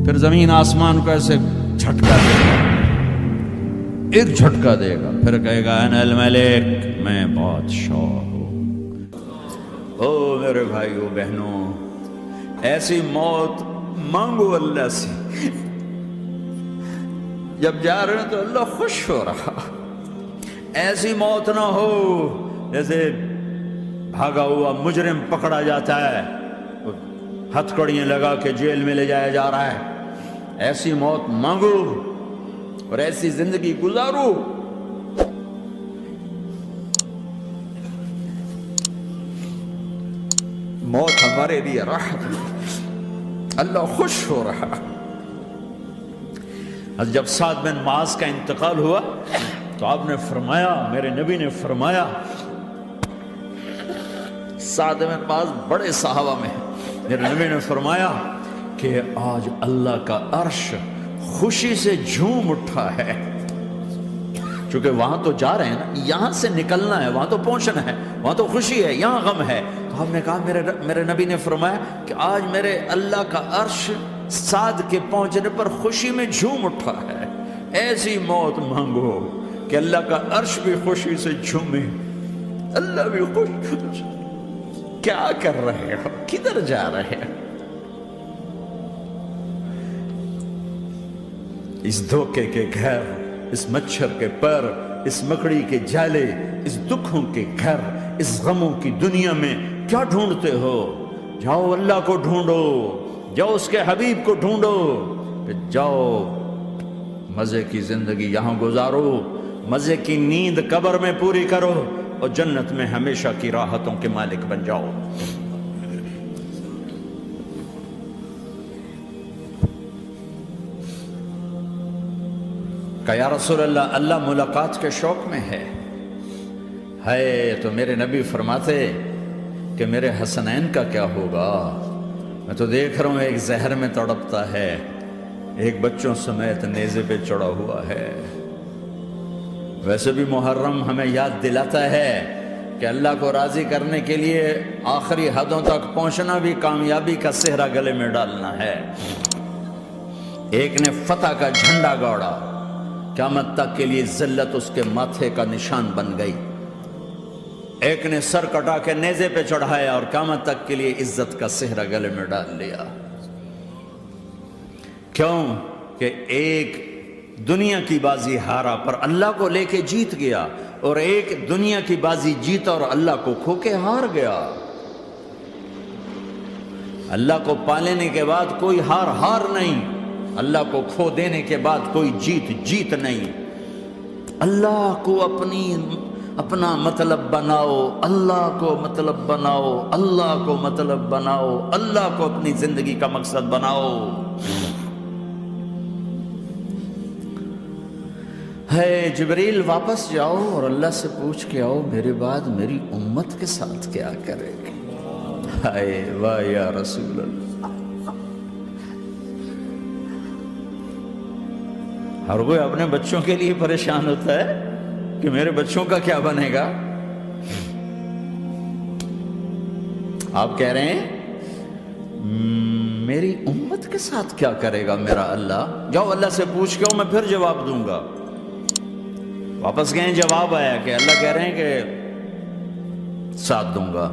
پھر زمین آسمان کو ایسے جھٹکا دے گا، ایک جھٹکا دے گا، پھر کہے گا انا الملک، میں بادشاہ ہوں۔ او میرے بھائیو بہنوں، ایسی موت مانگو اللہ سے، جب جا رہے ہیں تو اللہ خوش ہو رہا۔ ایسی موت نہ ہو جیسے بھاگا ہوا مجرم پکڑا جاتا ہے، ہتھکڑیاں لگا کے جیل میں لے جایا جا رہا ہے۔ ایسی موت مانگو اور ایسی زندگی گزارو۔ موت ہمارے لیے راحت ہے، اللہ خوش ہو رہا۔ جب سعد بن معاذ کا انتقال ہوا تو آپ نے فرمایا، میرے نبی نے فرمایا، سعد بن معاذ بڑے صحابہ میں ہیں، میرے نبی نے فرمایا کہ آج اللہ کا عرش خوشی سے جھوم اٹھا ہے، چونکہ وہاں تو جا رہے ہیں نا، یہاں سے نکلنا ہے، وہاں تو پہنچنا ہے، وہاں تو خوشی ہے، یہاں غم ہے۔ تو آپ نے کہا، میرے نبی نے فرمایا کہ آج میرے اللہ کا عرش سعد کے پہنچنے پر خوشی میں جھوم اٹھا ہے۔ ایسی موت مانگو کہ اللہ کا عرش بھی خوشی سے جھومے، اللہ بھی خوش۔ کیا کر رہے ہو؟ کدھر جا رہے ہو؟ اس دھوکے کے گھر، اس مچھر کے پر، اس مکڑی کے جالے، اس دکھوں کے گھر، اس غموں کی دنیا میں کیا ڈھونڈتے ہو؟ جاؤ اللہ کو ڈھونڈو، جاؤ اس کے حبیب کو ڈھونڈو، پھر جاؤ مزے کی زندگی یہاں گزارو، مزے کی نیند قبر میں پوری کرو، اور جنت میں ہمیشہ کی راحتوں کے مالک بن جاؤ۔ کہ یا رسول اللہ، اللہ ملاقات کے شوق میں ہے۔ تو میرے نبی فرماتے کہ میرے حسنین کا کیا ہوگا؟ میں تو دیکھ رہا ہوں ایک زہر میں تڑپتا ہے، ایک بچوں سمیت نیزے پہ چڑھا ہوا ہے۔ ویسے بھی محرم ہمیں یاد دلاتا ہے کہ اللہ کو راضی کرنے کے لیے آخری حدوں تک پہنچنا بھی کامیابی کا صحرا گلے میں ڈالنا ہے۔ ایک نے فتح کا جھنڈا گاڑا، قیامت تک کے لیے ذلت اس کے ماتھے کا نشان بن گئی۔ ایک نے سر کٹا کے نیزے پہ چڑھایا اور قیامت تک کے لیے عزت کا صحرا گلے میں ڈال لیا۔ کیوں کہ ایک دنیا کی بازی ہارا پر اللہ کو لے کے جیت گیا، اور ایک دنیا کی بازی جیتا اور اللہ کو کھو کے ہار گیا۔ اللہ کو پا لینے کے بعد کوئی ہار نہیں، اللہ کو کھو دینے کے بعد کوئی جیت نہیں۔ اللہ کو اپنا مطلب بناؤ، اللہ کو مطلب بناؤ، اللہ کو مطلب بناؤ، اللہ کو اپنی زندگی کا مقصد بناؤ۔ جبریل واپس جاؤ اور اللہ سے پوچھ کے آؤ، میرے بعد میری امت کے ساتھ کیا کرے گی؟ واہ یا رسول اللہ۔ ہر کوئی اپنے بچوں کے لیے پریشان ہوتا ہے کہ میرے بچوں کا کیا بنے گا۔ آپ کہہ رہے ہیں میری امت کے ساتھ کیا کرے گا میرا اللہ؟ جاؤ اللہ سے پوچھ کے میں پھر جواب دوں گا۔ واپس گئے، جواب آیا کہ اللہ کہہ رہے ہیں کہ ساتھ دوں گا،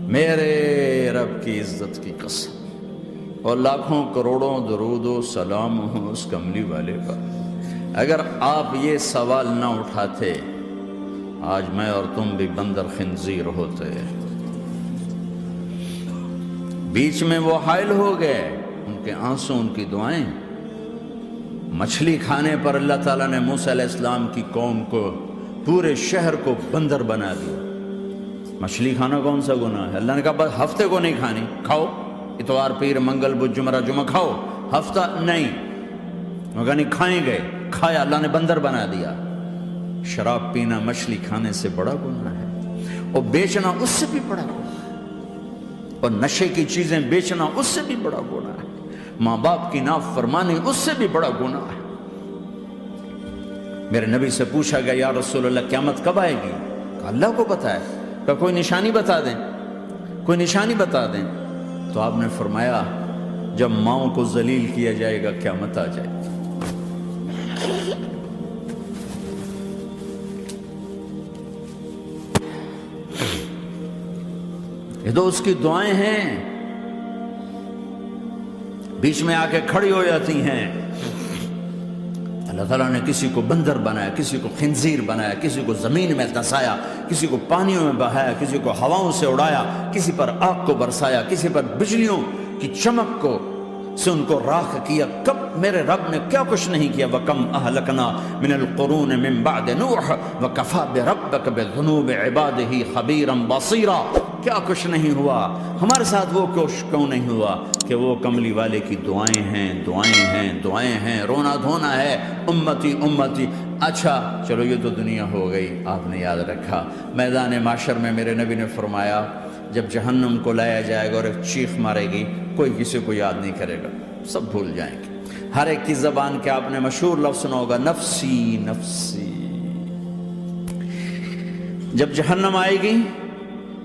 میرے رب کی عزت کی قسم، اور لاکھوں کروڑوں درود و سلام ہوں اس کملی والے پر۔ اگر آپ یہ سوال نہ اٹھاتے، آج میں اور تم بھی بندر خنزیر ہوتے۔ بیچ میں وہ حائل ہو گئے، ان کے آنسو، ان کی دعائیں۔ مچھلی کھانے پر اللہ تعالیٰ نے موسیٰ علیہ السلام کی قوم کو، پورے شہر کو بندر بنا دیا۔ مچھلی کھانا کون سا گناہ ہے؟ اللہ نے کہا بس ہفتے کو نہیں کھانی، کھاؤ، اتوار پیر منگل بدھ جمعہ جمعہ کھاؤ، ہفتہ نہیں۔ مگر نہیں کھائیں گے، کھایا، اللہ نے بندر بنا دیا۔ شراب پینا مچھلی کھانے سے بڑا گناہ ہے، اور بیچنا اس سے بھی بڑا گناہ ہے، اور نشے کی چیزیں بیچنا اس سے بھی بڑا گناہ ہے، ماں باپ کی نافرمانی اس سے بھی بڑا گناہ ہے۔ میرے نبی سے پوچھا گیا یا رسول اللہ قیامت کب آئے گی؟ کہا اللہ کو پتہ ہے۔ کہا کوئی نشانی بتا دیں، کوئی نشانی بتا دیں۔ تو آپ نے فرمایا جب ماؤں کو ذلیل کیا جائے گا قیامت آ جائے گی۔ یہ تو اس کی دعائیں ہیں، بیچ میں آ کے کھڑی ہو جاتی ہیں۔ اللہ تعالیٰ نے کسی کو بندر بنایا، کسی کو خنزیر بنایا، کسی کو زمین میں دھسایا، کسی کو پانیوں میں بہایا، کسی کو ہواؤں سے اڑایا، کسی پر آگ کو برسایا، کسی پر بجلیوں کی چمک کو سے ان کو راکھ کیا۔ کب میرے رب نے کیا کچھ نہیں کیا۔ وَكَمْ أَهْلَكْنَا مِنَ الْقُرُونِ مِنْ بَعْدِ نُوحٍ وَكَفَى بِرَبِّكَ بِذُنُوبِ عِبَادِهِ خَبِيرًا بَصِيرًا۔ کیا کچھ نہیں ہوا ہمارے ساتھ، وہ کچھ کیوں نہیں ہوا کہ وہ کملی والے کی دعائیں ہیں، دعائیں ہیں، دعائیں ہیں، رونا دھونا ہے، امتی امتی۔ اچھا چلو یہ تو دنیا ہو گئی، آپ نے یاد رکھا میدان معاشر میں میرے نبی نے فرمایا جب جہنم کو لایا جائے گا اور ایک چیخ مارے گی، کوئی کسی کو یاد نہیں کرے گا، سب بھول جائیں گے۔ ہر ایک کی زبان کے آپ نے مشہور لفظ سنا ہوگا، نفسی نفسی۔ جب جہنم آئے گی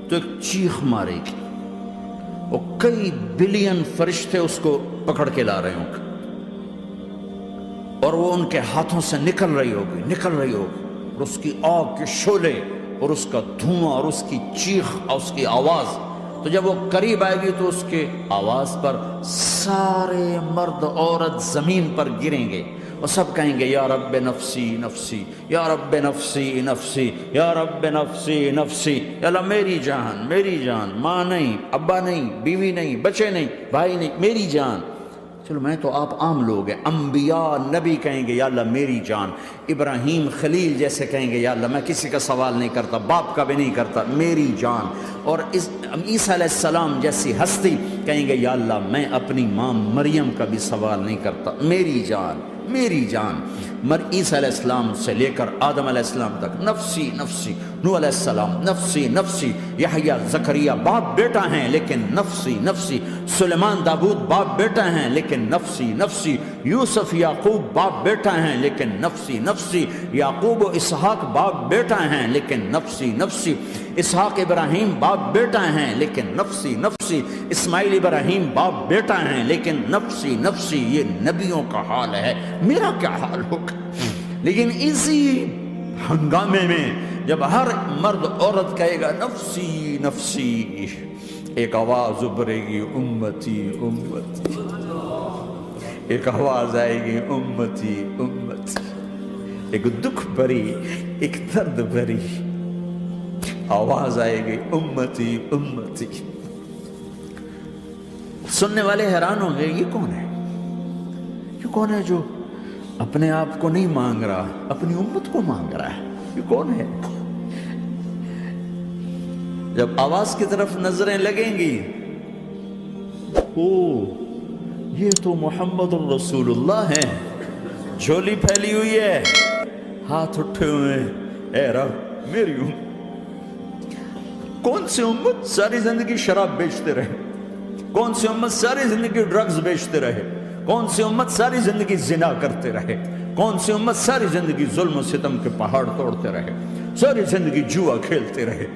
تو ایک چیخ مارے گی، اور کئی بلین فرشتے اس کو پکڑ کے لا رہے ہوں گے، اور وہ ان کے ہاتھوں سے نکل رہی ہوگی، اور اس کی آگ کے شعلے اور اس کا دھواں اور اس کی چیخ اور اس کی آواز۔ تو جب وہ قریب آئے گی تو اس کے آواز پر سارے مرد عورت زمین پر گریں گے اور سب کہیں گے یا رب نفسی نفسی، یا رب نفسی نفسی، یا رب نفسی نفسی۔ یا اللہ میری جان، میری جان، ماں نہیں، ابا نہیں، بیوی نہیں، بچے نہیں، بھائی نہیں، میری جان۔ چلو میں تو آپ عام لوگ ہیں، انبیاء نبی کہیں گے یا اللہ میری جان، ابراہیم خلیل جیسے کہیں گے یا اللہ میں کسی کا سوال نہیں کرتا، باپ کا بھی نہیں کرتا، میری جان۔ اور عیسیٰ علیہ السلام جیسی ہستی کہیں گے یا اللہ میں اپنی ماں مریم کا بھی سوال نہیں کرتا، میری جان، میری جان۔ عیسیٰ علیہ السلام سے لے کر آدم علیہ السلام تک نفسی نفسی، نوح علیہ السلام نفسی نفسی، یحییٰ زکریا باپ بیٹا ہیں لیکن نفسی نفسی، سلیمان داؤد باپ بیٹا ہیں لیکن نفسی نفسی، یوسف یعقوب باپ بیٹا ہیں لیکن نفسی نفسی، یعقوب و اسحاق باپ بیٹا ہیں لیکن نفسی نفسی، اسحاق ابراہیم باپ بیٹا ہیں لیکن نفسی نفسی، اسماعیل ابراہیم باپ بیٹا ہیں لیکن نفسی نفسی۔ یہ نبیوں کا حال ہے، میرا کیا حال ہوگا؟ لیکن اسی ہنگامے میں جب ہر مرد عورت کہے گا نفسی نفسی، ایک آواز ابھرے گی امتی امتی، ایک آواز آئے گی امتی امتی، ایک دکھ بھری، ایک درد بھری آواز آئے گی امتی امتی۔ سننے والے حیران ہوں گے یہ کون ہے، یہ کون ہے جو اپنے آپ کو نہیں مانگ رہا، اپنی امت کو مانگ رہا ہے، یہ کون ہے؟ جب آواز کی طرف نظریں لگیں گی، او یہ تو محمد الرسول اللہ ہے، جھولی پھیلی ہوئی ہے، ہاتھ اٹھے ہوئے ہیں، اے رب میری امت۔ کون سی امت ساری زندگی شراب بیچتے رہے، کون سی امت ساری زندگی ڈرگز بیچتے رہے، کون سی امت ساری زندگی زنا کرتے رہے، کون سی امت ساری زندگی ظلم و ستم کے پہاڑ توڑتے رہے، ساری زندگی جوا کھیلتے رہے۔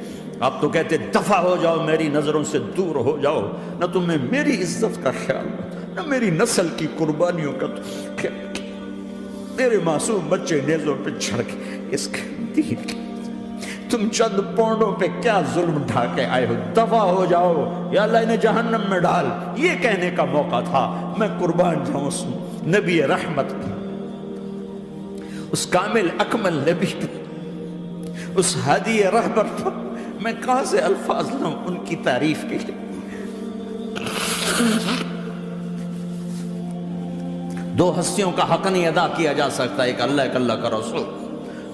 آپ تو کہتے دفع ہو جاؤ، میری نظروں سے دور ہو جاؤ، نہ تمہیں میری عزت کا خیال، نہ میری نسل کی قربانیوں کا خیال، میرے معصوم بچے نیزوں پہ چڑھ کے اس کے دین کے تم چند پونڈوں پہ کیا ظلم ڈھا کے آئے ہو، دفع ہو جاؤ، یا اللہ انہیں جہنم میں ڈال۔ یہ کہنے کا موقع تھا، میں قربان جاؤں اس نبی رحمت کی، اس کامل اکمل نبی پر، اس ہادی رہبر پر میں کہاں سے الفاظ لوں ان کی تعریف کے لیے۔ دو ہستیوں کا حق نہیں ادا کیا جا سکتا، ایک اللہ، ایک اللہ کا رسول۔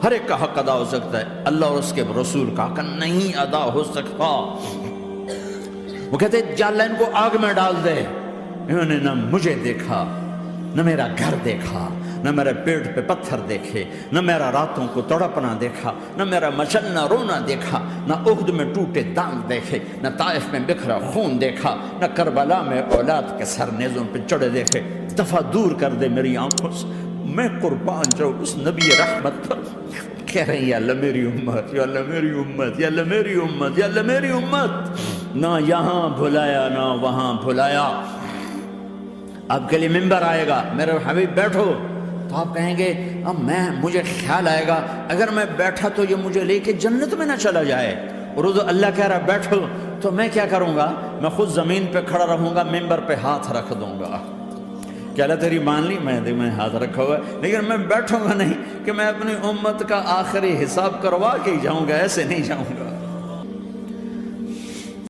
ہر ایک کا حق ادا ہو سکتا ہے، اللہ اور اس کے رسول کا حق نہیں ادا ہو سکتا۔ وہ کہتے جا اللہ ان کو آگ میں ڈال دے، انہوں نے نہ مجھے دیکھا، نہ میرا گھر دیکھا، نہ میرے پیٹ پہ پتھر دیکھے، نہ میرا راتوں کو تڑپنا دیکھا، نہ میرا مچلنا رونا دیکھا، نہ احد میں ٹوٹے دانت دیکھے، نہ طائف میں بکھرا خون دیکھا، نہ کربلا میں اولاد کے سر نیزوں پہ چڑھے دیکھے۔ دفعہ دور کر دے میری آنکھوں سے، میں قربان جاؤں اس نبی رحمت پر۔ کہہ رہے ہیں یا اللہ میری امت، یا اللہ میری امت، یا اللہ میری امت، یا اللہ میری امت۔ نہ یہاں بھلایا نہ وہاں بھلایا، آپ کے لیے ممبر آئے گا، میرے حبیب بیٹھو، تو آپ کہیں گے اب مجھے خیال آئے گا اگر میں بیٹھا تو یہ مجھے لے کے جنت میں نہ چلا جائے، اور اللہ کہہ رہا بیٹھو، تو میں کیا کروں گا؟ میں خود زمین پہ کھڑا رہوں گا، ممبر پہ ہاتھ رکھ دوں گا کہ اللہ تیری مان لی، میں ہاتھ رکھا ہوا ہے، لیکن میں بیٹھوں گا نہیں کہ میں اپنی امت کا آخری حساب کروا کے ہی جاؤں گا، ایسے نہیں جاؤں گا۔